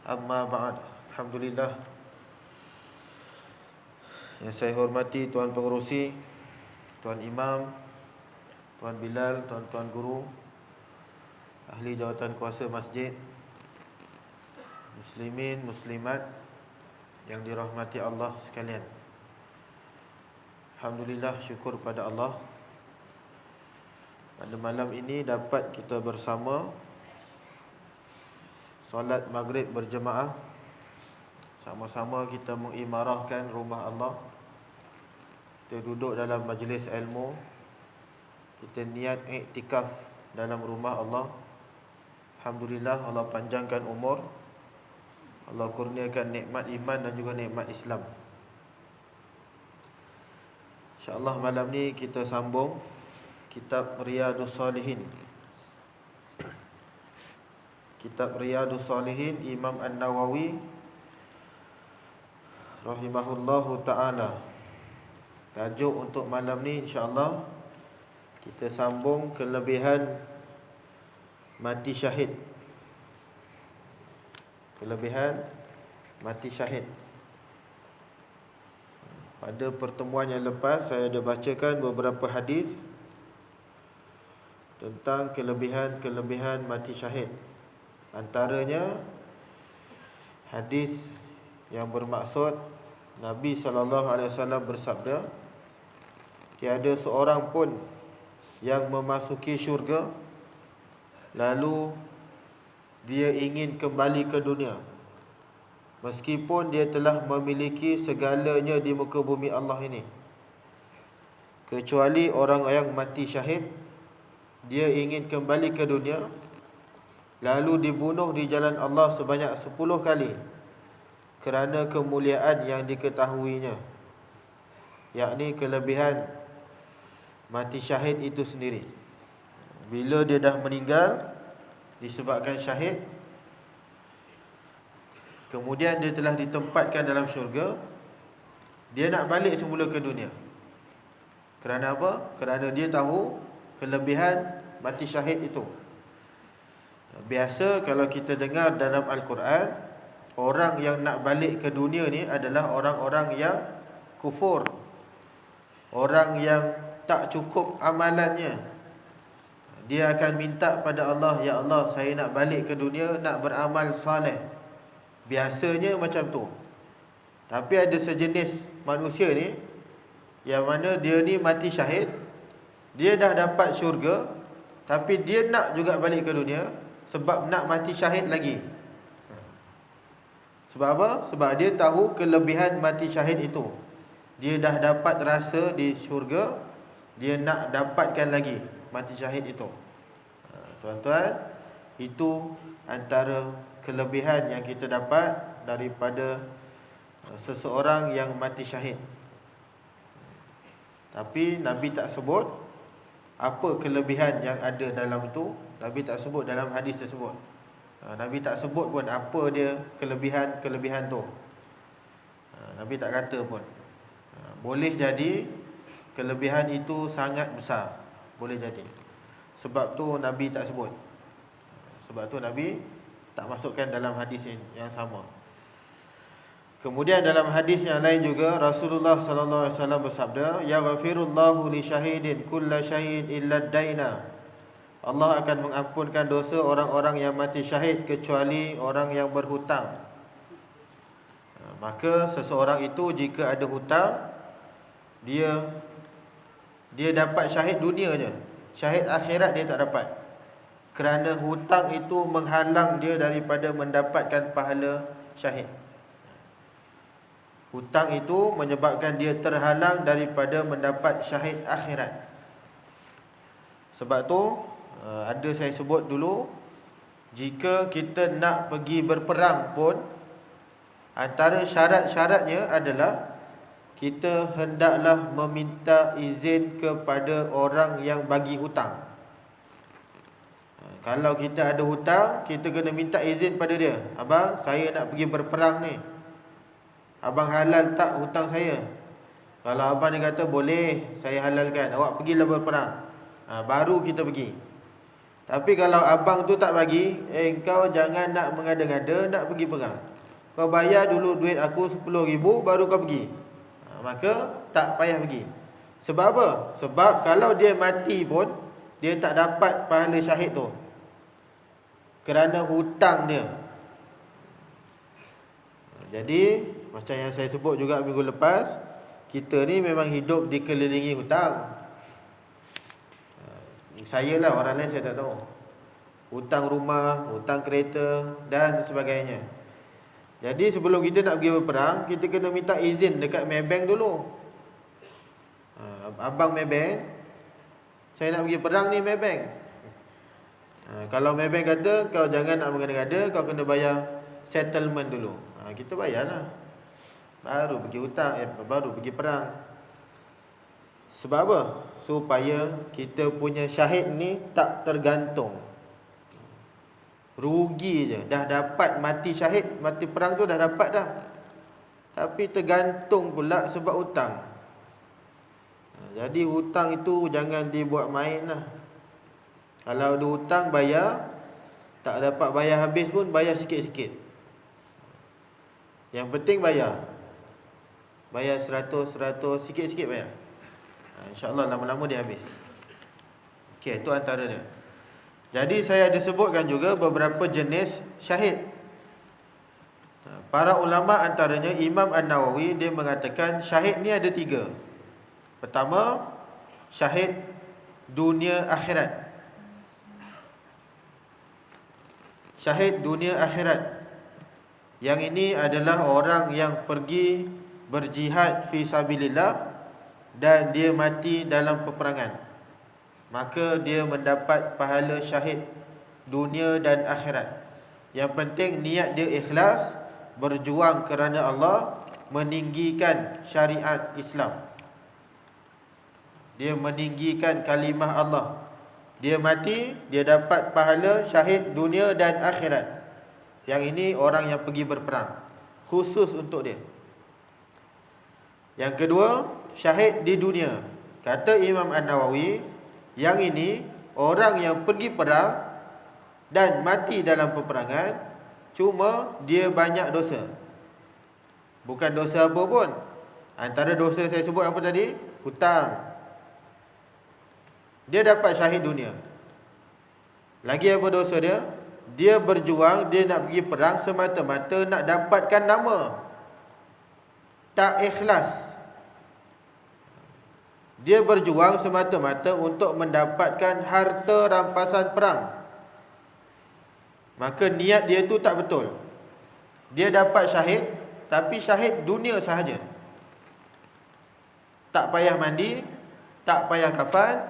Amma ba'd. Alhamdulillah. Yang saya hormati Tuan Pengerusi, Tuan Imam, Tuan Bilal, Tuan-tuan guru, ahli jawatan kuasa masjid, muslimin, muslimat yang dirahmati Allah sekalian. Alhamdulillah, syukur pada Allah. Pada malam ini dapat kita bersama solat maghrib berjemaah. Sama-sama kita mengimarahkan rumah Allah. Kita duduk dalam majlis ilmu. Kita niat iktikaf dalam rumah Allah. Alhamdulillah, Allah panjangkan umur, Allah kurniakan nikmat iman dan juga nikmat Islam. InsyaAllah malam ni kita sambung Kitab Riyadhus Salihin. Kitab Riyadhus Salihin Imam An-Nawawi rahimahullahu ta'ala. Tajuk untuk malam ni insyaAllah kita sambung kelebihan mati syahid. Kelebihan mati syahid. Pada pertemuan yang lepas saya ada bacakan beberapa hadis tentang kelebihan-kelebihan mati syahid. Antaranya hadis yang bermaksud Nabi SAW bersabda, tiada seorang pun yang memasuki syurga lalu dia ingin kembali ke dunia, meskipun dia telah memiliki segalanya di muka bumi Allah ini, kecuali orang yang mati syahid. Dia ingin kembali ke dunia lalu dibunuh di jalan Allah sebanyak 10 kali kerana kemuliaan yang diketahuinya, yakni kelebihan mati syahid itu sendiri. Bila dia dah meninggal disebabkan syahid, kemudian dia telah ditempatkan dalam syurga, dia nak balik semula ke dunia. Kerana apa? Kerana dia tahu kelebihan mati syahid itu. Biasa kalau kita dengar dalam Al-Quran, orang yang nak balik ke dunia ni adalah orang-orang yang kufur, orang yang tak cukup amalannya. Dia akan minta pada Allah, ya Allah, saya nak balik ke dunia, nak beramal soleh. Biasanya macam tu. Tapi ada sejenis manusia ni yang mana dia ni mati syahid, dia dah dapat syurga, tapi dia nak juga balik ke dunia sebab nak mati syahid lagi. Sebab apa? Sebab dia tahu kelebihan mati syahid itu. Dia dah dapat rasa di syurga, dia nak dapatkan lagi mati syahid itu. Tuan-tuan, itu antara kelebihan yang kita dapat daripada seseorang yang mati syahid. Tapi Nabi tak sebut apa kelebihan yang ada dalam itu. Nabi tak sebut dalam hadis tersebut. Nabi tak sebut pun apa dia kelebihan-kelebihan tu. Nabi tak kata pun. Boleh jadi kelebihan itu sangat besar. Boleh jadi. Sebab tu Nabi tak sebut. Sebab tu Nabi tak masukkan dalam hadis yang sama. Kemudian dalam hadis yang lain juga Rasulullah sallallahu alaihi wasallam bersabda, yaghfirullahu li syahidin kulla syahid illa daina. Allah akan mengampunkan dosa orang-orang yang mati syahid kecuali orang yang berhutang. Maka seseorang itu jika ada hutang, dia dapat syahid dunia je, syahid akhirat dia tak dapat. Kerana hutang itu menghalang dia daripada mendapatkan pahala syahid. Hutang itu menyebabkan dia terhalang daripada mendapat syahid akhirat. Sebab tu ada saya sebut dulu, jika kita nak pergi berperang pun, antara syarat-syaratnya adalah kita hendaklah meminta izin kepada orang yang bagi hutang. Kalau kita ada hutang, kita kena minta izin pada dia. Abang, saya nak pergi berperang ni, abang halal tak hutang saya? Kalau abang ni kata boleh, saya halalkan, awak pergilah berperang, baru kita pergi. Tapi kalau abang tu tak bagi, kau jangan nak mengada-ngada nak pergi perang. Kau bayar dulu duit aku 10,000 baru kau pergi. Maka tak payah pergi. Sebab apa? Sebab kalau dia mati pun dia tak dapat pahala syahid tu, kerana hutang dia. Jadi macam yang saya sebut juga minggu lepas, kita ni memang hidup dikelilingi hutang. Saya lah, orang lain saya tak tahu. Hutang rumah, hutang kereta dan sebagainya. Jadi sebelum kita nak pergi berperang, kita kena minta izin dekat Maybank dulu. Abang Maybank, saya nak pergi perang ni Maybank. Kalau Maybank kata kau jangan nak mengada-ngada, kau kena bayar settlement dulu. Kita bayar lah, baru pergi hutang, baru pergi perang. Sebab apa? Supaya kita punya syahid ni tak tergantung. Rugi je. Dah dapat mati syahid, mati perang tu dah dapat dah, tapi tergantung pula sebab hutang. Jadi hutang itu jangan dibuat main lah. Kalau ada hutang bayar, tak dapat bayar habis pun bayar sikit-sikit. Yang penting bayar. Bayar 100, sikit-sikit bayar. InsyaAllah lama-lama dia habis. Okey, itu antara dia. Jadi saya disebutkan juga beberapa jenis syahid. Para ulama antaranya Imam An-Nawawi, dia mengatakan syahid ni ada 3. Pertama, syahid dunia akhirat. Syahid dunia akhirat. Yang ini adalah orang yang pergi berjihad fi sabilillah dan dia mati dalam peperangan, maka dia mendapat pahala syahid dunia dan akhirat. Yang penting niat dia ikhlas, berjuang kerana Allah, meninggikan syariat Islam. Dia meninggikan kalimah Allah. Dia mati, dia dapat pahala syahid dunia dan akhirat. Yang ini orang yang pergi berperang, khusus untuk dia. Yang kedua, syahid di dunia. Kata Imam An-Nawawi, yang ini orang yang pergi perang dan mati dalam peperangan, cuma dia banyak dosa. Bukan dosa apa pun. Antara dosa saya sebut apa tadi? Hutang. Dia dapat syahid dunia. Lagi apa dosa dia? Dia berjuang, dia nak pergi perang semata-mata nak dapatkan nama. Tak ikhlas. Dia berjuang semata-mata untuk mendapatkan harta rampasan perang. Maka niat dia tu tak betul. Dia dapat syahid, tapi syahid dunia sahaja. Tak payah mandi, tak payah kafan,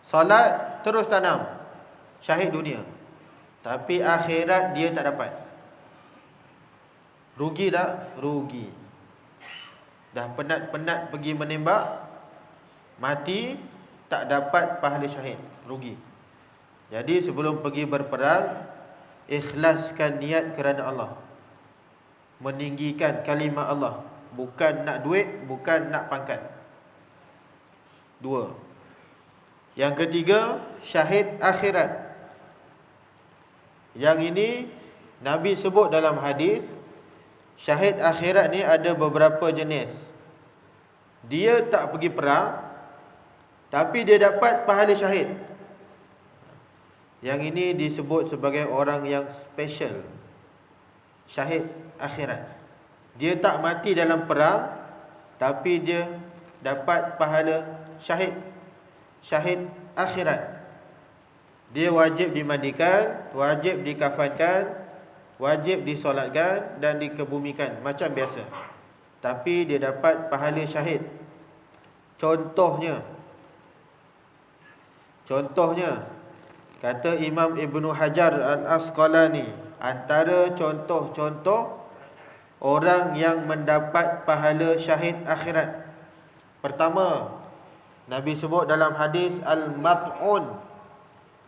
solat terus tanam. Syahid dunia. Tapi akhirat dia tak dapat. Rugi tak? Rugi. Dah penat-penat pergi menembak, mati, tak dapat pahala syahid. Rugi. Jadi sebelum pergi berperang, ikhlaskan niat kerana Allah, meninggikan kalimah Allah. Bukan nak duit, bukan nak pangkat. 2. Yang ketiga, syahid akhirat. Yang ini Nabi sebut dalam hadis, syahid akhirat ni ada beberapa jenis. Dia tak pergi perang, tapi dia dapat pahala syahid. Yang ini disebut sebagai orang yang special, syahid akhirat. Dia tak mati dalam perang, tapi dia dapat pahala syahid, syahid akhirat. Dia wajib dimandikan, wajib dikafankan, wajib disolatkan dan dikebumikan macam biasa, tapi dia dapat pahala syahid. Contohnya kata Imam Ibnu Hajar Al-Asqalani, antara contoh-contoh orang yang mendapat pahala syahid akhirat. Pertama, Nabi sebut dalam hadis al-mat'un,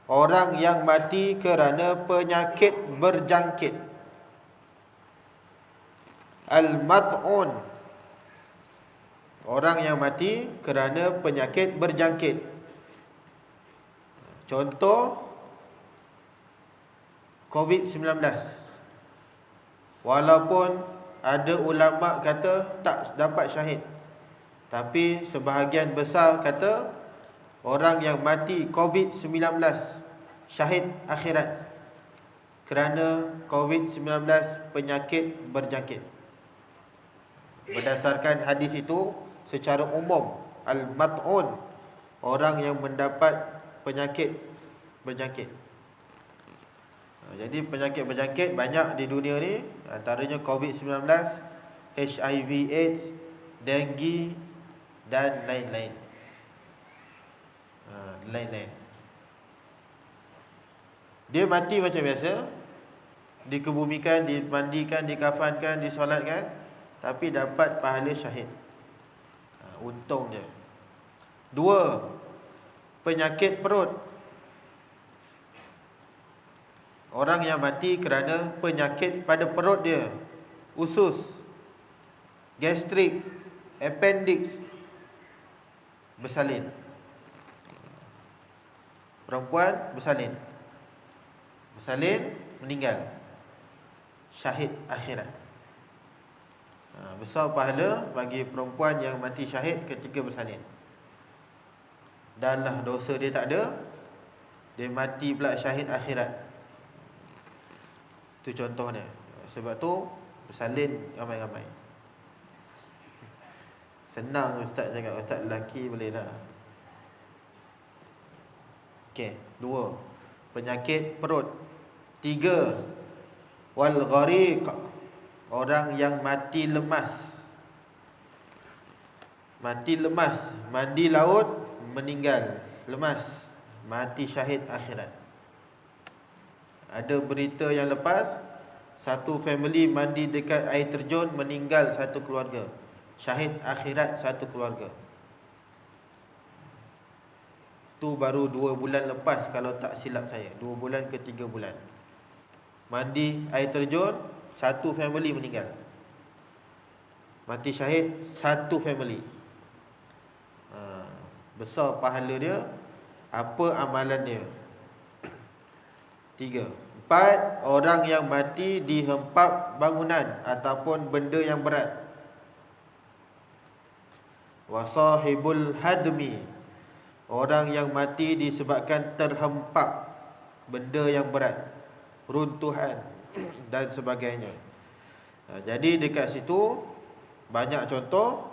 orang yang mati kerana penyakit berjangkit. Al-mat'un, orang yang mati kerana penyakit berjangkit. Contoh, COVID-19. Walaupun ada ulama kata tak dapat syahid, tapi sebahagian besar kata orang yang mati COVID-19 syahid akhirat, kerana COVID-19 penyakit berjangkit. Berdasarkan hadis itu, secara umum al-mat'un, orang yang mendapat penyakit berjangkit. Jadi penyakit berjangkit banyak di dunia ni, antaranya COVID-19, HIV AIDS, denggi dan lain-lain. Dia mati macam biasa, dikebumikan, dimandikan, dikafankan, disolatkan, tapi dapat pahala syahid. Untung dia. 2. Penyakit perut. Orang yang mati kerana penyakit pada perut dia, usus, gastrik, appendix, bersalin. Perempuan bersalin, meninggal, syahid akhirat. Besar pahala bagi perempuan yang mati syahid ketika bersalin. Dan lah dosa dia tak ada, dia mati pula syahid akhirat. Itu contohnya. Sebab tu bersalin ramai-ramai. Senang ustaz cakap, ustaz lelaki boleh dah. Okey, 2. Penyakit perut. 3. Wal ghariq, orang yang mati lemas. Mati lemas, mandi laut, meninggal, lemas, mati syahid akhirat. Ada berita yang lepas, satu family mandi dekat air terjun, meninggal satu keluarga, syahid akhirat satu keluarga. Itu baru 2 bulan lepas kalau tak silap saya, 2 bulan ke 3 bulan. Mandi air terjun, satu family meninggal, mati syahid satu family. Besar pahala dia. Apa amalan dia? 3. 4. Orang yang mati dihempap bangunan ataupun benda yang berat. Wasahibul hadmi, orang yang mati disebabkan terhempap benda yang berat, runtuhan dan sebagainya. Jadi dekat situ banyak contoh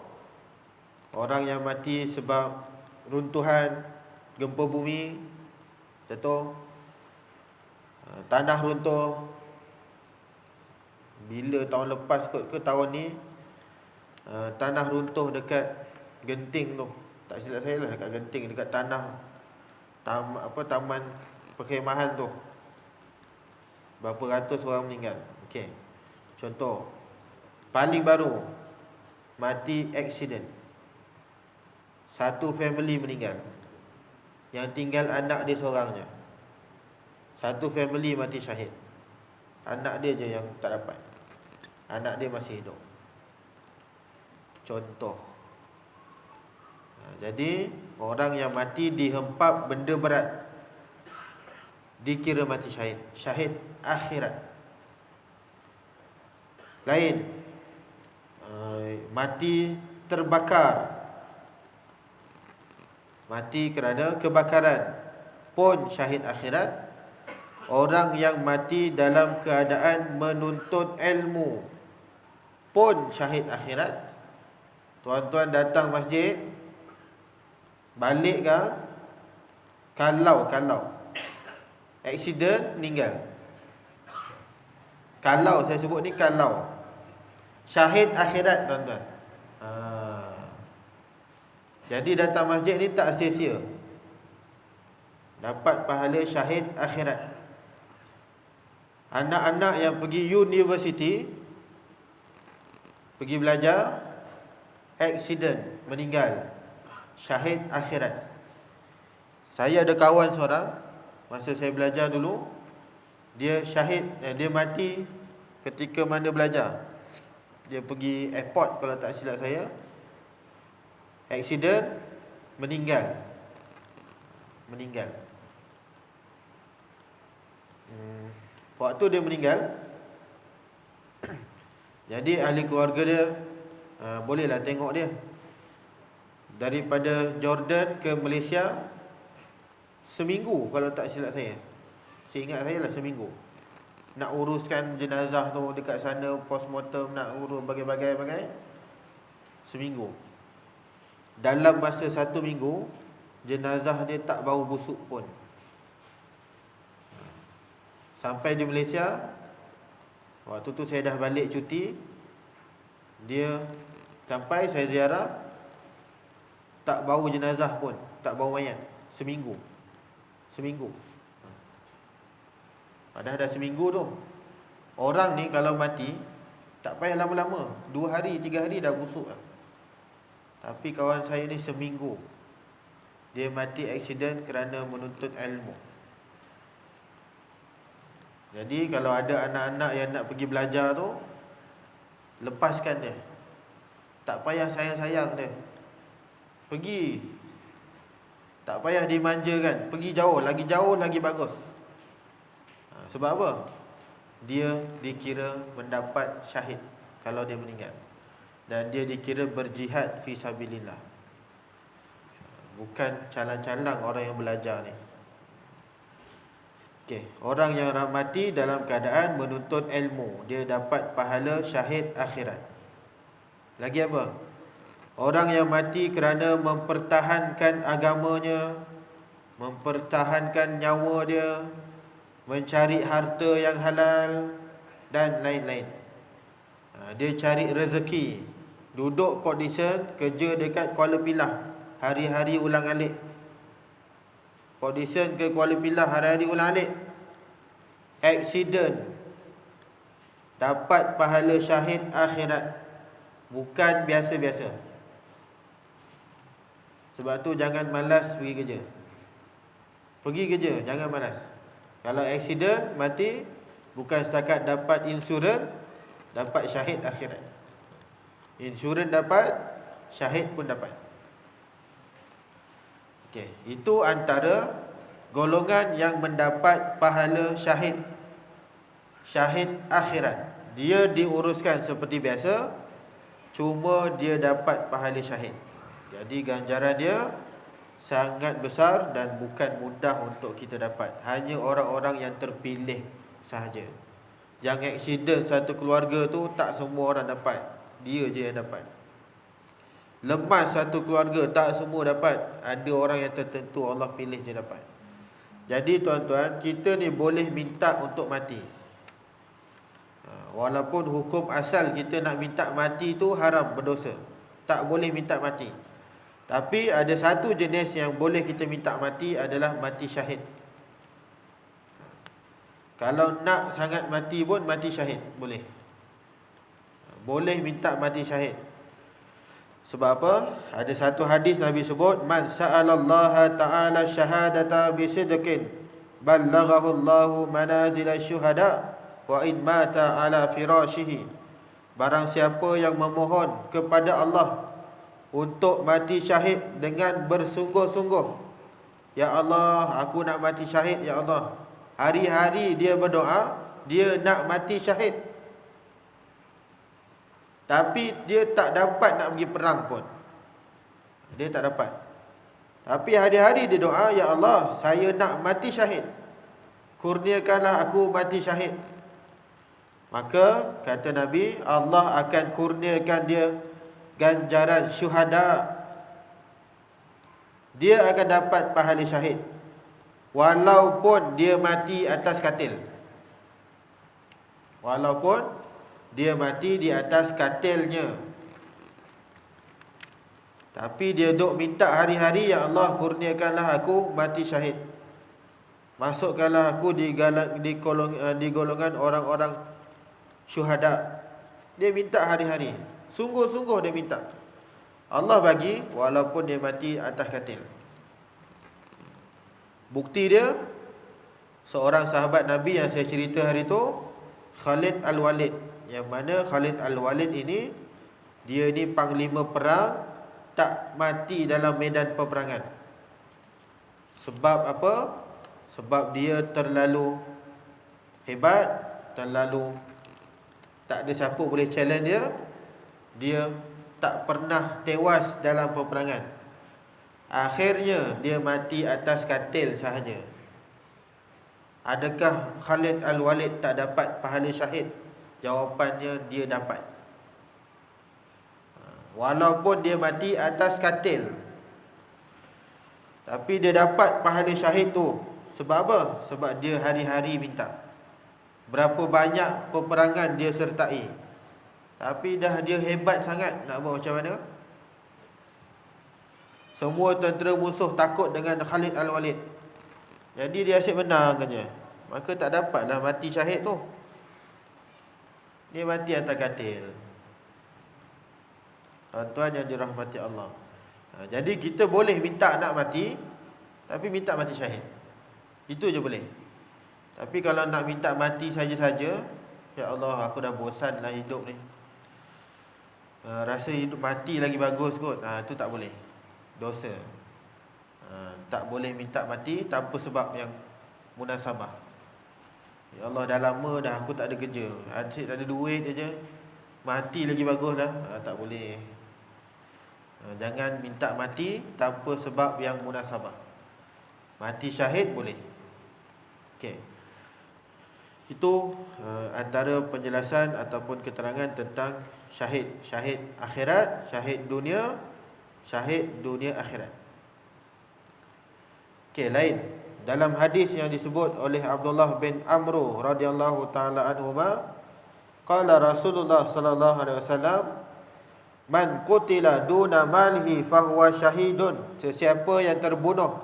orang yang mati sebab runtuhan, gempa bumi, jatuh, tanah runtuh. Bila tahun lepas kot ke tahun ni, tanah runtuh dekat Genting tu, tak silap saya lah, dekat Genting, dekat tanah taman perkhemahan tu, berapa ratus orang meninggal. Okey, contoh. Paling baru, mati accident, satu family meninggal, yang tinggal anak dia seorang je. Satu family mati syahid, anak dia je yang tak dapat, anak dia masih hidup. Contoh. Jadi orang yang mati dihempap benda berat dikira mati syahid, syahid akhirat. Lain, mati terbakar, mati kerana kebakaran, pun syahid akhirat. Orang yang mati dalam keadaan menuntut ilmu, pun syahid akhirat. Tuan-tuan datang masjid, balik ke, kalau accident, meninggal. Kalau saya sebut ni, kalau syahid akhirat, tuan-tuan. Jadi datang masjid ni tak sia-sia, dapat pahala syahid akhirat. Anak-anak yang pergi universiti, pergi belajar, accident, meninggal, syahid akhirat. Saya ada kawan seorang, masa saya belajar dulu, dia syahid, dia mati ketika mana belajar. Dia pergi airport kalau tak silap saya, accident, meninggal. Waktu dia meninggal, jadi ahli keluarga dia bolehlah tengok dia. Daripada Jordan ke Malaysia seminggu kalau tak silap saya. Seingat saya lah seminggu. Nak uruskan jenazah tu dekat sana, postmortem, nak urus bagai-bagai. Seminggu. Dalam masa 1 minggu, jenazah dia tak bau busuk pun. Sampai di Malaysia, waktu tu saya dah balik cuti, dia sampai saya ziarah, tak bau jenazah pun, tak bau mayat. Seminggu. Padahal dah seminggu tu. Orang ni kalau mati tak payah lama-lama, 2 hari, 3 hari dah busuk lah. Tapi kawan saya ni seminggu. Dia mati aksiden kerana menuntut ilmu. Jadi kalau ada anak-anak yang nak pergi belajar tu, lepaskan dia. Tak payah sayang-sayang dia. Pergi. Tak payah dimanjakan. Pergi jauh lagi bagus. Sebab apa? Dia dikira mendapat syahid kalau dia meninggal. Dan dia dikira berjihad fi sabilillah. Bukan calang-calang orang yang belajar ni. Okey, orang yang mati dalam keadaan menuntut ilmu, dia dapat pahala syahid akhirat. Lagi apa? Orang yang mati kerana mempertahankan agamanya, mempertahankan nyawa dia, mencari harta yang halal dan lain-lain. Dia cari rezeki, duduk position kerja dekat Kuala Pilah, hari-hari ulang-alik. Position ke Kuala Pilah, hari-hari ulang-alik. Accident, dapat pahala syahid akhirat. Bukan biasa-biasa. Sebab tu jangan malas pergi kerja. Pergi kerja, jangan malas. Kalau accident, mati, bukan setakat dapat insurans, dapat syahid akhirat. Insurans dapat, syahid pun dapat. Okey, itu antara golongan yang mendapat pahala syahid. Syahid akhirat. Dia diuruskan seperti biasa, cuma dia dapat pahala syahid. Jadi ganjaran dia sangat besar dan bukan mudah untuk kita dapat. Hanya orang-orang yang terpilih sahaja. Yang aksiden satu keluarga tu tak semua orang dapat. Dia je yang dapat. Lemas satu keluarga tak semua dapat. Ada orang yang tertentu Allah pilih je dapat. Jadi tuan-tuan, kita ni boleh minta untuk mati. Walaupun hukum asal kita nak minta mati tu haram, berdosa. Tak boleh minta mati. Tapi ada satu jenis yang boleh kita minta mati adalah mati syahid. Kalau nak sangat mati pun mati syahid boleh. Boleh minta mati syahid. Sebab apa? Ada satu hadis Nabi sebut, man sa'alallaha ta'ala syahadata bisidqin ballaghahu Allahu manazil syuhada wa in mata ala firashihi. Barang siapa yang memohon kepada Allah untuk mati syahid dengan bersungguh-sungguh, ya Allah, aku nak mati syahid, ya Allah. Hari-hari dia berdoa, dia nak mati syahid. Tapi dia tak dapat nak pergi perang pun. Dia tak dapat. Tapi hari-hari dia doa, ya Allah, saya nak mati syahid. Kurniakanlah aku mati syahid. Maka kata Nabi, Allah akan kurniakan dia ganjaran syuhada. Dia akan dapat pahala syahid walaupun dia mati atas katil. Walaupun dia mati di atas katilnya, tapi dia duk minta hari-hari, ya Allah, kurniakanlah aku mati syahid. Masukkanlah aku di golongan orang-orang syuhada. Dia minta hari-hari, sungguh-sungguh dia minta. Allah bagi walaupun dia mati atas katil. Bukti dia, seorang sahabat Nabi yang saya cerita hari tu, Khalid Al-Walid. Yang mana Khalid Al-Walid ini, dia ni panglima perang, tak mati dalam medan peperangan. Sebab apa? Sebab dia terlalu hebat, terlalu tak ada siapa boleh challenge dia. Dia tak pernah tewas dalam peperangan. Akhirnya dia mati atas katil sahaja. Adakah Khalid Al-Walid tak dapat pahala syahid? Jawapannya, dia dapat. Walaupun dia mati atas katil, tapi dia dapat pahala syahid tu. Sebab apa? Sebab dia hari-hari minta. Berapa banyak peperangan dia sertai, tapi dah dia hebat sangat, nak buat macam mana? Semua tentera musuh takut dengan Khalid Al-Walid, jadi dia asyik menang saja. Maka tak dapatlah mati syahid tu. Dia mati atas katil. Tuan-tuan yang dirahmati Allah. Jadi kita boleh minta nak mati, tapi minta mati syahid. Itu je boleh. Tapi kalau nak minta mati saja-saja, ya Allah, aku dah bosan lah hidup ni, rasa hidup mati lagi bagus kot, itu tak boleh. Dosa. Tak boleh minta mati tanpa sebab yang munasabah. Ya Allah, dah lama dah aku tak ada kerja, asyik tak ada duit aja, mati lagi bagus lah. Tak boleh. Jangan minta mati tanpa sebab yang munasabah. Mati syahid boleh. Okey. Itu antara penjelasan ataupun keterangan tentang syahid. Syahid akhirat, syahid dunia, syahid dunia akhirat. Okey, lain. Dalam hadis yang disebut oleh Abdullah bin Amru radhiyallahu taala anhuma, qala Rasulullah sallallahu alaihi wasallam, man qutila duna malhi fahuwa syahidun. Sesiapa yang terbunuh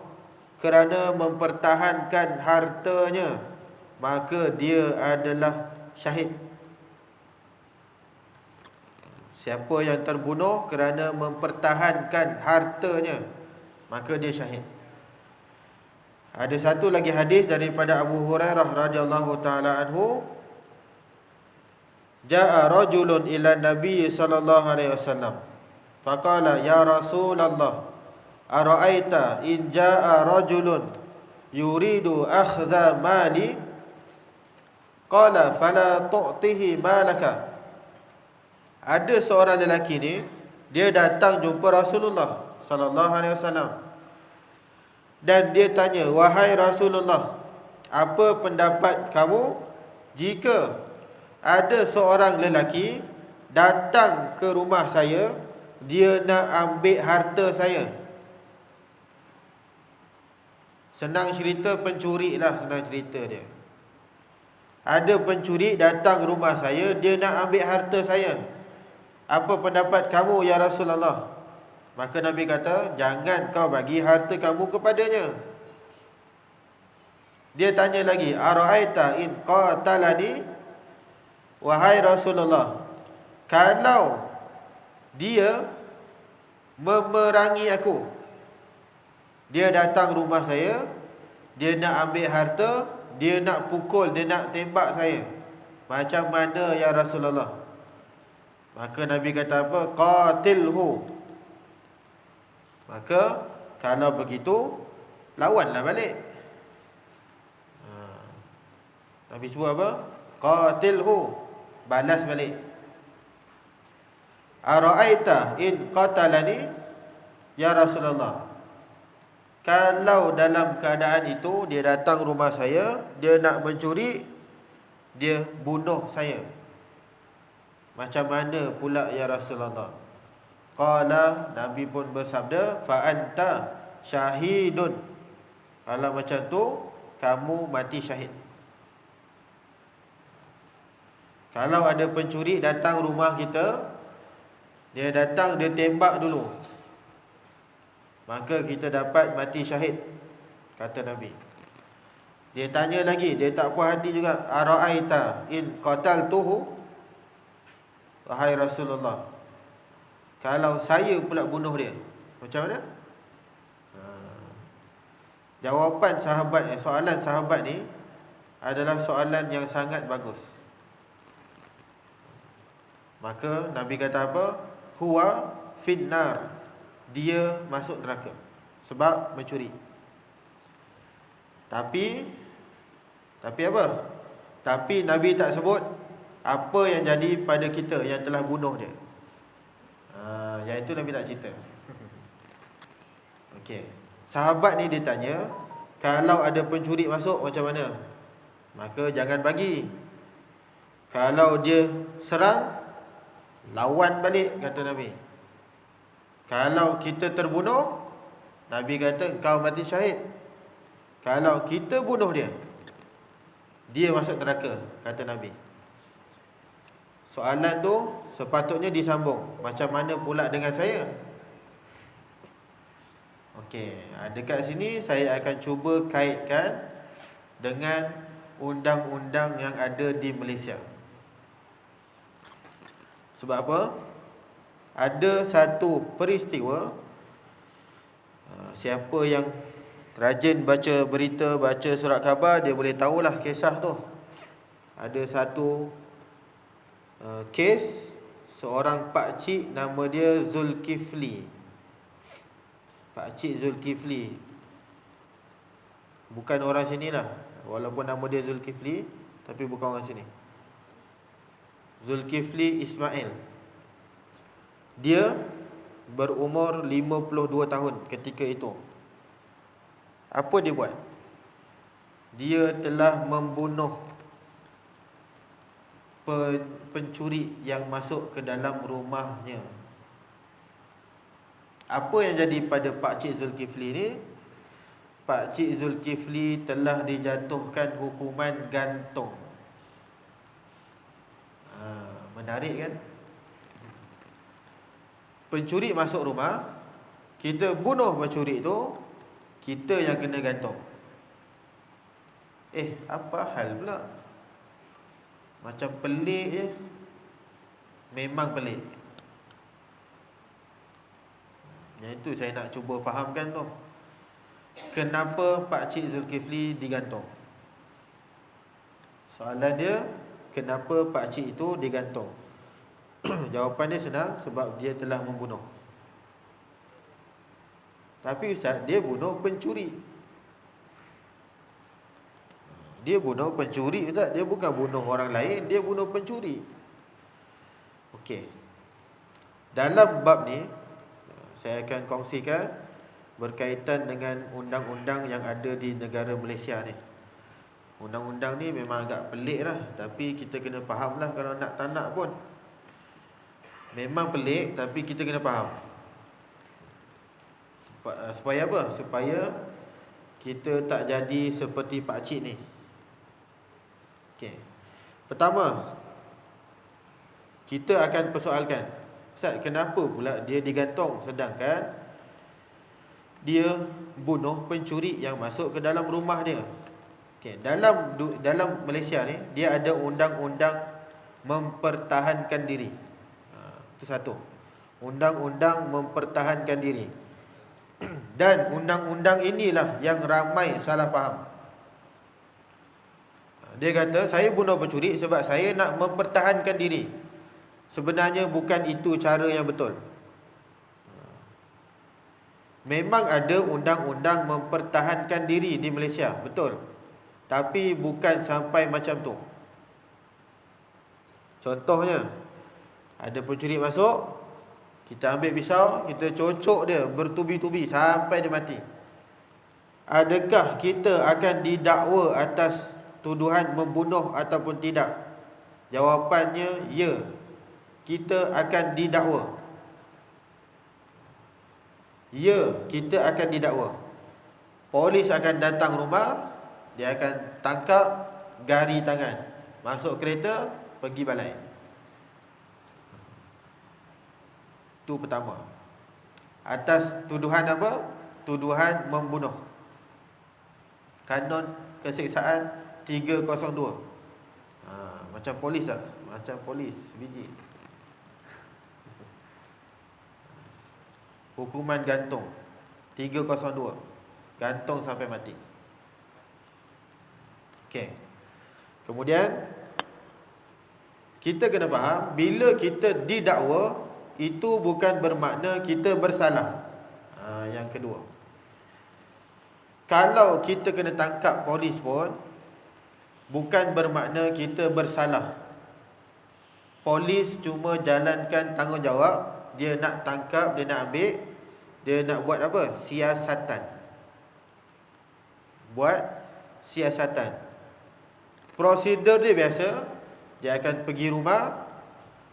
kerana mempertahankan hartanya, maka dia adalah syahid. Siapa yang terbunuh kerana mempertahankan hartanya, maka dia syahid. Ada satu lagi hadis daripada Abu Hurairah radhiyallahu taala anhu, jaa rajulun ila Nabi sallallahu alaihi wasallam faqala ya Rasulullah ara'aita in jaa rajulun yuridu akhdha mali qala fala tu'tihi malaka. Ada seorang lelaki ni, dia datang jumpa Rasulullah sallallahu alaihi wasallam dan dia tanya, wahai Rasulullah, apa pendapat kamu jika ada seorang lelaki datang ke rumah saya, dia nak ambil harta saya? Senang cerita, pencuri lah, senang cerita dia. Ada pencuri datang rumah saya, dia nak ambil harta saya. Apa pendapat kamu ya Rasulullah? Maka Nabi kata, jangan kau bagi harta kamu kepadanya. Dia tanya lagi, ara'aita in qatalani, wahai Rasulullah, kalau dia memerangi aku, dia datang rumah saya, dia nak ambil harta, dia nak pukul, dia nak tembak saya, macam mana ya Rasulullah? Maka Nabi kata apa? Qatilhu. Maka kalau begitu, lawanlah balik. Nabi sebut apa? Qatilhu, balas balik. Ara'aita in qatalani ya Rasulullah, kalau dalam keadaan itu dia datang rumah saya, dia nak mencuri, dia bunuh saya, macam mana pula ya Rasulullah? Qala, Nabi pun bersabda, fa anta syahidun. Kalau macam tu, kamu mati syahid. Kalau ada pencuri datang rumah kita, dia datang, dia tembak dulu, maka kita dapat mati syahid, kata Nabi. Dia tanya lagi, dia tak puas hati juga, ara'aita in qataltuhu, wahai Rasulullah, kalau saya pula bunuh dia, macam mana? Jawapan sahabat, soalan sahabat ni adalah soalan yang sangat bagus. Maka Nabi kata apa? Huwa finnar, dia masuk neraka sebab mencuri. Tapi apa? Tapi Nabi tak sebut apa yang jadi pada kita yang telah bunuh dia. Yang itu Nabi tak cerita. Okey. Sahabat ni dia tanya, kalau ada pencuri masuk macam mana? Maka jangan bagi. Kalau dia serang, lawan balik, kata Nabi. Kalau kita terbunuh, Nabi kata kau mati syahid. Kalau kita bunuh dia, dia masuk neraka, kata Nabi. Soalan tu sepatutnya disambung. Macam mana pula dengan saya? Okey, dekat sini saya akan cuba kaitkan dengan undang-undang yang ada di Malaysia. Sebab apa? Ada satu peristiwa, siapa yang rajin baca berita, baca surat khabar, dia boleh tahulah kisah tu. Ada satu kes seorang pakcik, nama dia Zulkifli. Pakcik Zulkifli, bukan orang sinilah. Walaupun nama dia Zulkifli, tapi bukan orang sini. Zulkifli Ismail. Dia berumur 52 tahun ketika itu. Apa dia buat? Dia telah membunuh pencuri yang masuk ke dalam rumahnya. Apa yang jadi pada Pakcik Zulkifli ni? Pakcik Zulkifli telah dijatuhkan hukuman gantung. Menarik kan? Pencuri masuk rumah, kita bunuh pencuri tu, kita yang kena gantung. Apa hal pula? Macam pelik je. Memang pelik. Yang itu saya nak cuba fahamkan tu. Kenapa Pakcik Zulkifli digantung? Soalan dia, kenapa pakcik itu digantung? Jawapan dia senang, sebab dia telah membunuh. Tapi Ustaz, dia bunuh pencuri. Dia bunuh pencuri Ustaz, dia bukan bunuh orang lain, dia bunuh pencuri. Okey. Dalam bab ni saya akan kongsikan berkaitan dengan undang-undang yang ada di negara Malaysia ni. Undang-undang ni memang agak pelik lah, tapi kita kena faham lah kalau nak tak nak pun. Memang pelik, tapi kita kena faham. Supaya apa? Supaya kita tak jadi seperti pakcik ni. Okey. Pertama, kita akan persoalkan, Ustaz, kenapa pula dia digantung sedangkan dia bunuh pencuri yang masuk ke dalam rumah dia? Okey, dalam Malaysia ni dia ada undang-undang mempertahankan diri. Itu satu. Undang-undang mempertahankan diri. Dan undang-undang inilah yang ramai salah faham. Dia kata, saya bunuh pencuri sebab saya nak mempertahankan diri. Sebenarnya bukan itu cara yang betul. Memang ada undang-undang mempertahankan diri di Malaysia, betul. Tapi bukan sampai macam tu. Contohnya, ada pencuri masuk, kita ambil pisau, kita cocok dia bertubi-tubi sampai dia mati. Adakah kita akan didakwa atas tuduhan membunuh ataupun tidak? Jawapannya, ya. Kita akan didakwa. Ya, kita akan didakwa. Polis akan datang rumah, dia akan tangkap, gari tangan, masuk kereta, pergi balai. Itu pertama. Atas tuduhan apa? Tuduhan membunuh. Kanun keseksaan 302. Macam polis tak? Macam polis biji. Hukuman gantung 302. Gantung sampai mati. Okey. Kemudian kita kena faham, bila kita didakwa, itu bukan bermakna kita bersalah. Yang kedua, kalau kita kena tangkap polis pun, bukan bermakna kita bersalah. Polis cuma jalankan tanggungjawab. Dia nak tangkap, dia nak ambil, dia nak buat apa? Siasatan. Buat siasatan. Prosedur dia biasa. Dia akan pergi rumah,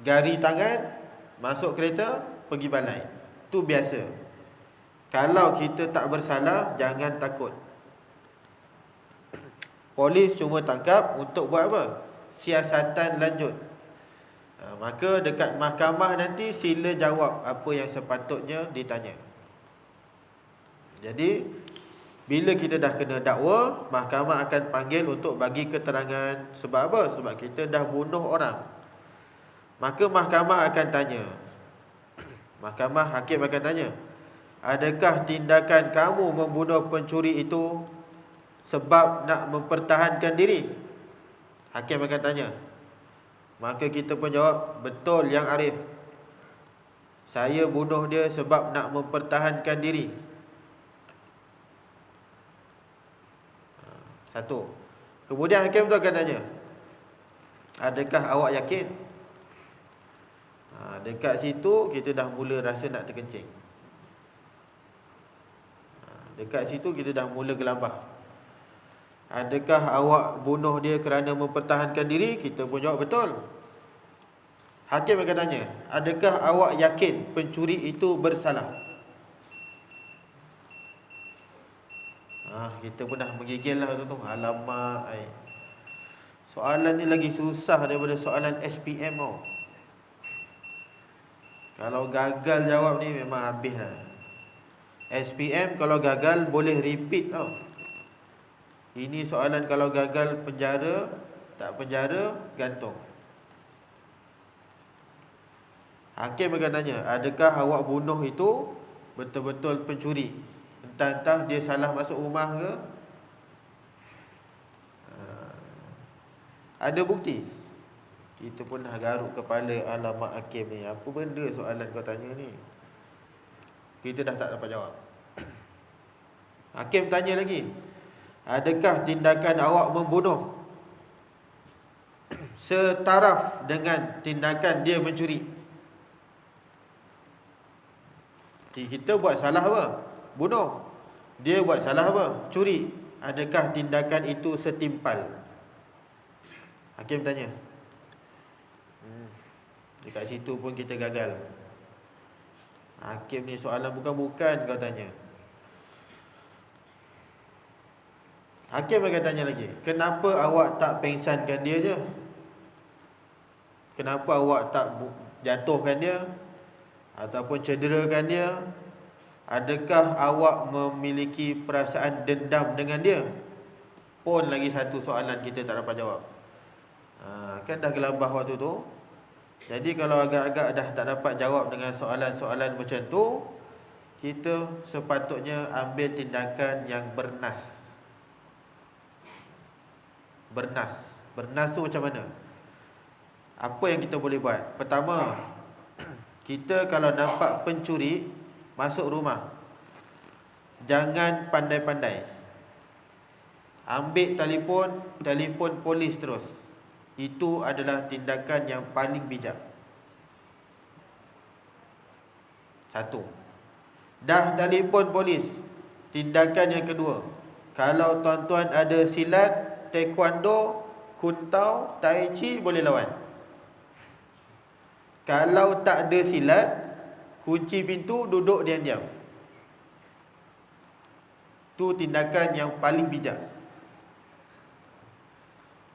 gari tangan, masuk kereta, pergi balai. Itu biasa. Kalau kita tak bersalah, jangan takut. Polis cuma tangkap untuk buat apa? Siasatan lanjut. Maka dekat mahkamah nanti sila jawab apa yang sepatutnya ditanya. Jadi bila kita dah kena dakwa, mahkamah akan panggil untuk bagi keterangan. Sebab apa? Sebab kita dah bunuh orang. Maka mahkamah akan tanya. Mahkamah hakim akan tanya, adakah tindakan kamu membunuh pencuri itu sebab nak mempertahankan diri? Hakim akan tanya. Maka kita pun jawab, betul yang Arif. Saya bunuh dia sebab nak mempertahankan diri. Satu. Kemudian hakim tu akan tanya, adakah awak yakin? Dekat situ kita dah mula rasa nak terkencing. Dekat situ kita dah mula gelabah. Adakah awak bunuh dia kerana mempertahankan diri? Kita pun jawab betul. Hakim akan tanya, adakah awak yakin pencuri itu bersalah? Kita pun dah menggigil lah tu. Alamak, soalan ni lagi susah daripada soalan SPM tau. Kalau gagal jawab ni memang habis lah. SPM kalau gagal boleh repeat tau. Ini soalan kalau gagal penjara, tak penjara, gantung. Hakim akan tanya, adakah awak bunuh itu betul-betul pencuri? Entah-entah dia salah masuk rumah ke? Ada bukti? Kita pun dah garuk kepala, alamak hakim ni, apa benda soalan kau tanya ni? Kita dah tak dapat jawab. Hakim tanya lagi, adakah tindakan awak membunuh setaraf dengan tindakan dia mencuri? Kita buat salah apa? Bunuh. Dia buat salah apa? Curi. Adakah tindakan itu setimpal? Hakim tanya. Dekat situ pun kita gagal. Hakim ni soalan bukan-bukan kau tanya. Hakim akan tanya lagi, kenapa awak tak pengsankan dia je? Kenapa awak tak jatuhkan dia ataupun cederakan dia? Adakah awak memiliki perasaan dendam dengan dia? Pun lagi satu soalan kita tak dapat jawab. Kan dah gelabah waktu tu. Jadi kalau agak-agak dah tak dapat jawab dengan soalan-soalan macam tu, kita sepatutnya ambil tindakan yang bernas. Bernas tu macam mana? Apa yang kita boleh buat? Pertama, kita kalau nampak pencuri masuk rumah, jangan pandai-pandai. Ambil telefon polis terus. Itu adalah tindakan yang paling bijak. Satu. Dah telefon polis, tindakan yang kedua, kalau tuan-tuan ada silat, taekwondo, kuntau, tai chi, boleh lawan. Kalau tak ada silat, kunci pintu, duduk diam-diam. Tu tindakan yang paling bijak.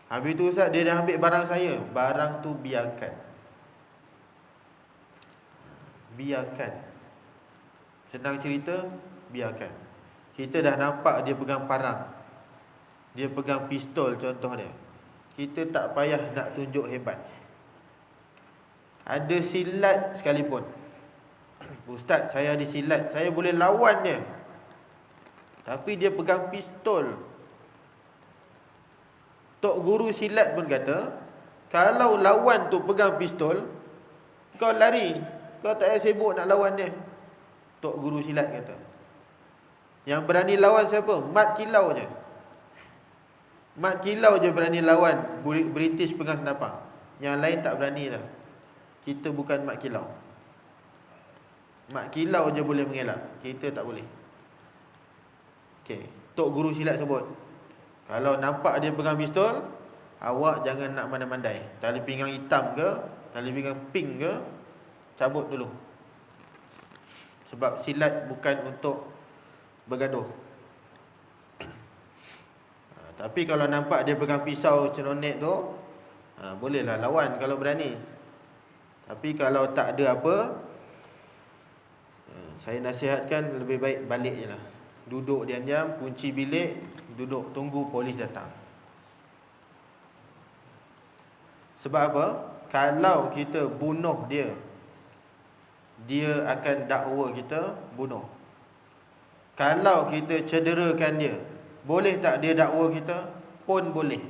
Habis tu Ustaz, dia dah ambil barang saya. Barang tu biarkan. Senang cerita, biarkan. Kita dah nampak dia pegang parang, dia pegang pistol contoh dia. Kita tak payah nak tunjuk hebat. Ada silat sekalipun, Ustaz, saya ada silat, saya boleh lawan dia, tapi dia pegang pistol. Tok guru silat pun kata, kalau lawan tu pegang pistol, kau lari, kau tak payah sibuk nak lawan dia. Tok guru silat kata, yang berani lawan siapa? Mat kilau je. Mat Kilau je berani lawan British pegang senapang. Yang lain tak berani dah. Kita bukan Mat Kilau. Mat Kilau je boleh mengelak, kita tak boleh. Okey, Tok Guru Silat sebut, kalau nampak dia pegang pistol, awak jangan nak mandai-mandai. Tali pinggang hitam ke, tali pinggang pink ke, cabut dulu. Sebab silat bukan untuk bergaduh. Tapi kalau nampak dia pegang pisau cenonet tu, bolehlah lawan kalau berani. Tapi kalau tak ada apa, saya nasihatkan lebih baik balik je lah. Duduk diam-diam, kunci bilik, duduk tunggu polis datang. Sebab apa? Kalau kita bunuh dia, dia akan dakwa kita bunuh. Kalau kita cederakan dia, boleh tak dia dakwa kita? Pun boleh.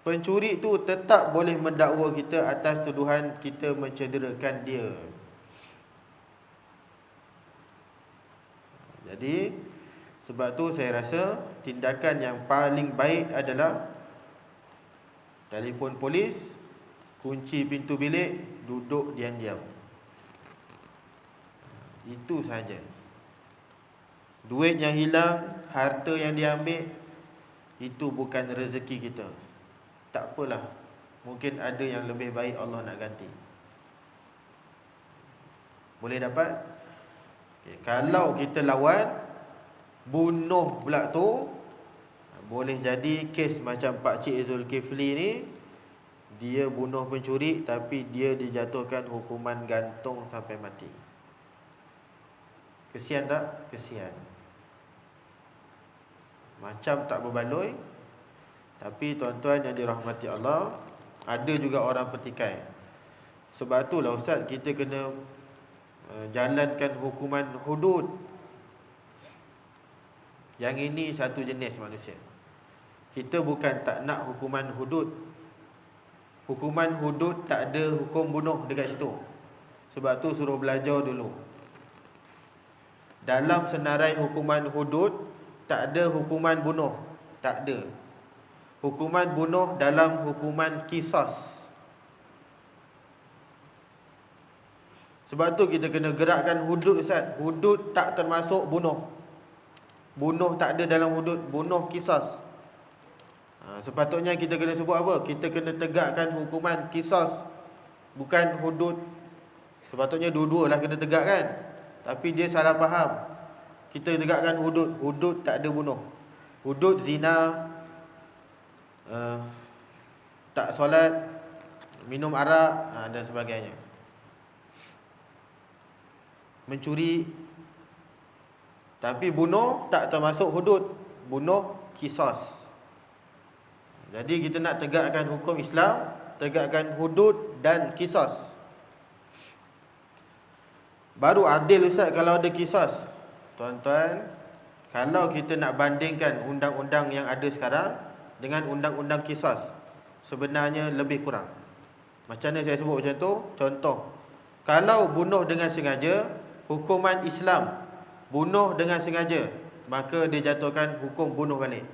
Pencuri tu tetap boleh mendakwa kita atas tuduhan kita mencederakan dia. Jadi, sebab tu saya rasa tindakan yang paling baik adalah telefon polis, kunci pintu bilik, duduk diam-diam. Itu saja. Duit yang hilang, harta yang diambil, itu bukan rezeki kita. Tak apalah, mungkin ada yang lebih baik Allah nak ganti. Boleh dapat? Okay. Kalau kita lawan, bunuh pula tu, boleh jadi kes macam Pakcik Zulkifli ni. Dia bunuh pencuri, tapi dia dijatuhkan hukuman gantung sampai mati. Kesian tak? Kesian. Macam tak berbaloi. Tapi tuan-tuan yang dirahmati Allah, ada juga orang petikai. Sebab itulah Ustaz, kita kena jalankan hukuman hudud. Yang ini satu jenis manusia. Kita bukan tak nak hukuman hudud. Hukuman hudud tak ada hukum bunuh dekat situ. Sebab tu suruh belajar dulu. Dalam senarai hukuman hudud tak ada hukuman bunuh. Tak ada. Hukuman bunuh dalam hukuman qisas. Sebab tu kita kena gerakkan hudud, Ustaz. Hudud tak termasuk bunuh. Bunuh tak ada dalam hudud. Bunuh qisas. Sepatutnya kita kena sebut apa? Kita kena tegakkan hukuman qisas, bukan hudud. Sepatutnya dua-dua lah kena tegakkan. Tapi dia salah faham. Kita tegakkan hudud. Hudud tak ada bunuh. Hudud zina, tak solat, minum arak, dan sebagainya. Mencuri. Tapi bunuh tak termasuk hudud. Bunuh qisas. Jadi kita nak tegakkan hukum Islam, tegakkan hudud dan qisas. Baru adil, Ustaz, kalau ada qisas. Tuan-tuan, kalau kita nak bandingkan undang-undang yang ada sekarang dengan undang-undang qisas, sebenarnya lebih kurang. Macam mana saya sebut macam tu? Contoh, kalau bunuh dengan sengaja, hukuman Islam bunuh dengan sengaja, maka dia jatuhkan hukum bunuh balik.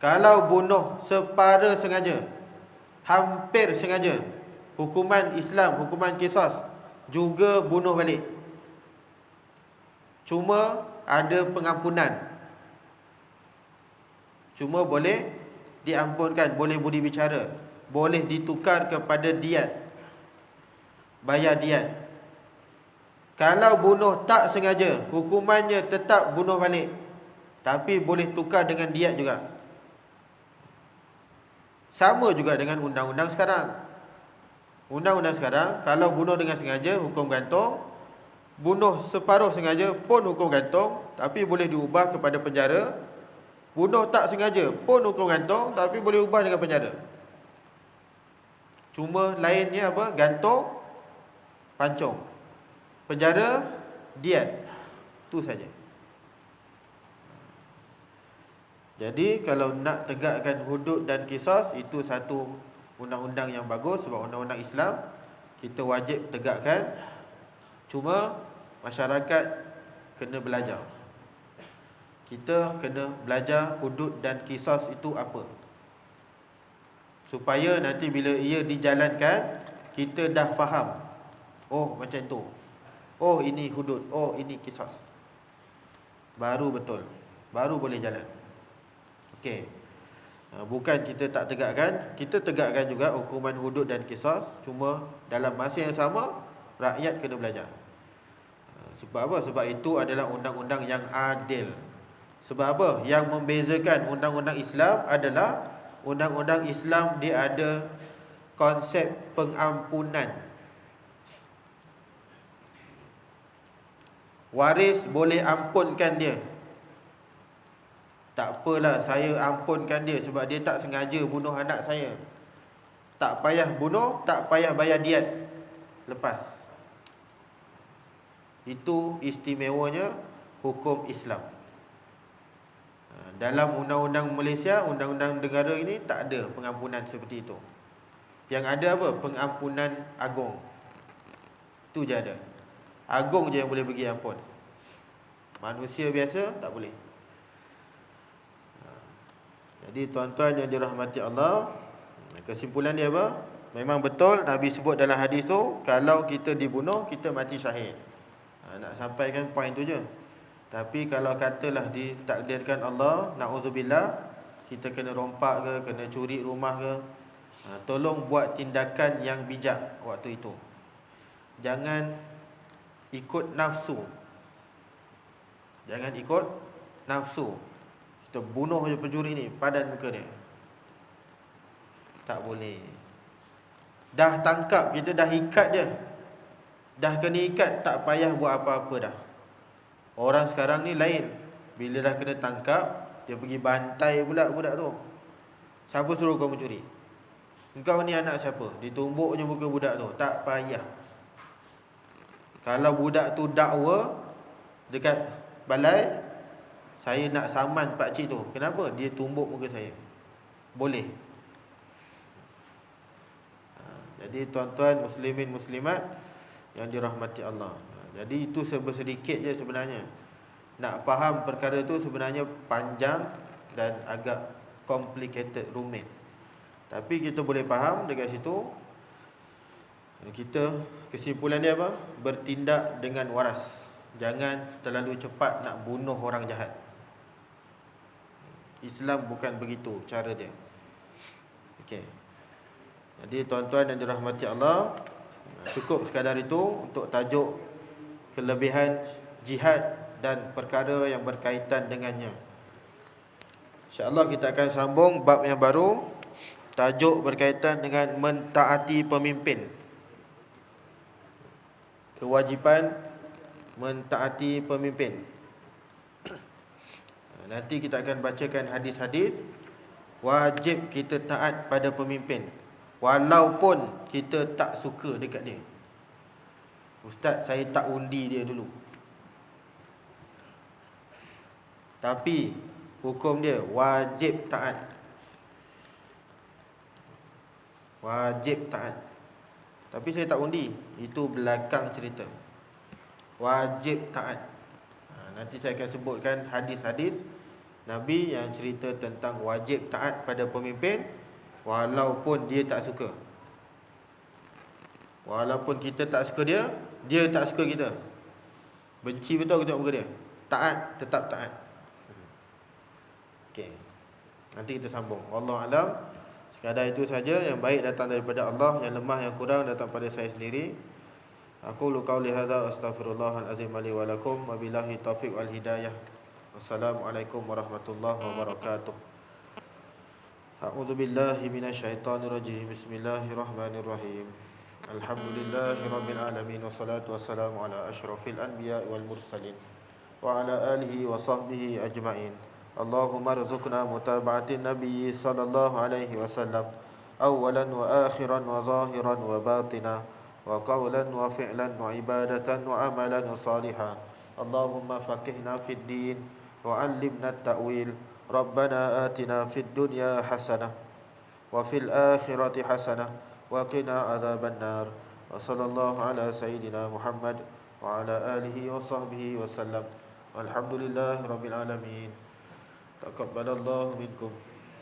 Kalau bunuh separa sengaja, hampir sengaja, hukuman Islam, hukuman qisas juga bunuh balik. Cuma ada pengampunan. Cuma boleh diampunkan, boleh budi bicara, boleh ditukar kepada diat, bayar diat. Kalau bunuh tak sengaja, hukumannya tetap bunuh balik, tapi boleh tukar dengan diat juga. Sama juga dengan undang-undang sekarang. Undang-undang sekarang, kalau bunuh dengan sengaja, hukum gantung. Bunuh separuh sengaja pun hukum gantung, tapi boleh diubah kepada penjara. Bunuh tak sengaja pun hukum gantung, tapi boleh ubah dengan penjara. Cuma lainnya apa? Gantung, pancung. Penjara, diat. Itu saja. Jadi kalau nak tegakkan hudud dan qisas, itu satu undang-undang yang bagus. Sebab undang-undang Islam kita wajib tegakkan. Cuma masyarakat kena belajar. kita kena belajar hudud dan qisas itu apa, supaya nanti bila ia dijalankan, kita dah faham. Oh macam tu. Oh ini hudud, oh ini qisas. Baru betul, baru boleh jalan. Okey. Bukan kita tak tegakkan, kita tegakkan juga hukuman hudud dan qisas, cuma dalam masa yang sama rakyat kena belajar. Sebab apa? Sebab itu adalah undang-undang yang adil. Sebab apa? Yang membezakan undang-undang Islam adalah undang-undang Islam dia ada konsep pengampunan. Waris boleh ampunkan dia. Tak apalah saya ampunkan dia sebab dia tak sengaja bunuh anak saya. Tak payah bunuh, tak payah bayar diat. Lepas. Itu istimewanya hukum Islam. Dalam undang-undang Malaysia, undang-undang negara ini tak ada pengampunan seperti itu. Yang ada apa? Pengampunan agung. Itu je ada. Agung je yang boleh bagi ampun. Manusia biasa tak boleh. Jadi tuan-tuan yang dirahmati Allah, kesimpulan dia apa? Memang betul Nabi sebut dalam hadis tu, kalau kita dibunuh, kita mati syahid. Nak sampaikan poin tu je. Tapi kalau katalah ditakdirkan Allah, na'udzubillah, kita kena rompak ke, kena curi rumah ke, tolong buat tindakan yang bijak waktu itu. Jangan ikut nafsu. Jangan ikut nafsu. Kita bunuh je pencuri ni, padan muka dia. Tak boleh. Dah tangkap, kita dah ikat dia. Dah kena ikat, tak payah buat apa-apa dah. Orang sekarang ni lain. Bila dah kena tangkap, dia pergi bantai pula budak tu. Siapa suruh kau mencuri? Engkau ni anak siapa? Ditumbuk je muka budak tu. Tak payah. Kalau budak tu dakwa dekat balai, saya nak saman pakcik tu. Kenapa? Dia tumbuk muka saya. Boleh. Jadi tuan-tuan muslimin muslimat yang dirahmati Allah, jadi itu sedikit je sebenarnya. Nak faham perkara itu sebenarnya panjang dan agak complicated, rumit. Tapi kita boleh faham dekat situ. Kita kesimpulan dia apa? Bertindak dengan waras. Jangan terlalu cepat nak bunuh orang jahat. Islam bukan begitu cara dia. Okey. Jadi tuan-tuan yang dirahmati Allah, cukup sekadar itu untuk tajuk kelebihan jihad dan perkara yang berkaitan dengannya. InsyaAllah kita akan sambung bab yang baru, tajuk berkaitan dengan mentaati pemimpin. Kewajipan mentaati pemimpin. Nanti kita akan bacakan hadis-hadis wajib kita taat pada pemimpin, walaupun kita tak suka dekat dia. Ustaz, saya tak undi dia dulu, tapi hukum dia wajib taat. Wajib taat. Tapi saya tak undi, itu belakang cerita. Wajib taat. Nanti saya akan sebutkan hadis-hadis Nabi yang cerita tentang wajib taat pada pemimpin walaupun dia tak suka. Walaupun kita tak suka dia, dia tak suka kita. Benci betul kita tengok muka dia, taat, tetap taat. Okey. Nanti kita sambung. Wallahu alam. Sekadar itu saja. Yang baik datang daripada Allah, yang lemah, yang kurang datang pada saya sendiri. Aku qauli hadza astaghfirullahal azim li wa lakum wa billahi taufiq wal hidayah. Wassalamualaikum warahmatullahi wabarakatuh. A'udzu billahi minasyaitonir rajim. Bismillahirrahmanirrahim. Alhamdulillahirabbil alamin wassalatu wassalamu ala asyrafil anbiya'i wal mursalin wa ala alihi wa sahbihi ajmain. Allahumma rzuqna mutaba'atin nabiy sallallahu alaihi wasallam awalan wa akhiran wa zahiran wa batina wa qawlan wa fi'lan wa ibadatan wa amalan salihan. Allahumma faqihna fid din wa 'allimna at-ta'wil. Rabbana atina fid dunya hasanah wa fil akhirati hasanah wa qina adzaban nar. Wa sallallahu ala sayyidina Muhammad wa ala alihi wa sahbihi wa sallam. Walhamdulillahirabbil alamin. Taqabbalallahu minkum.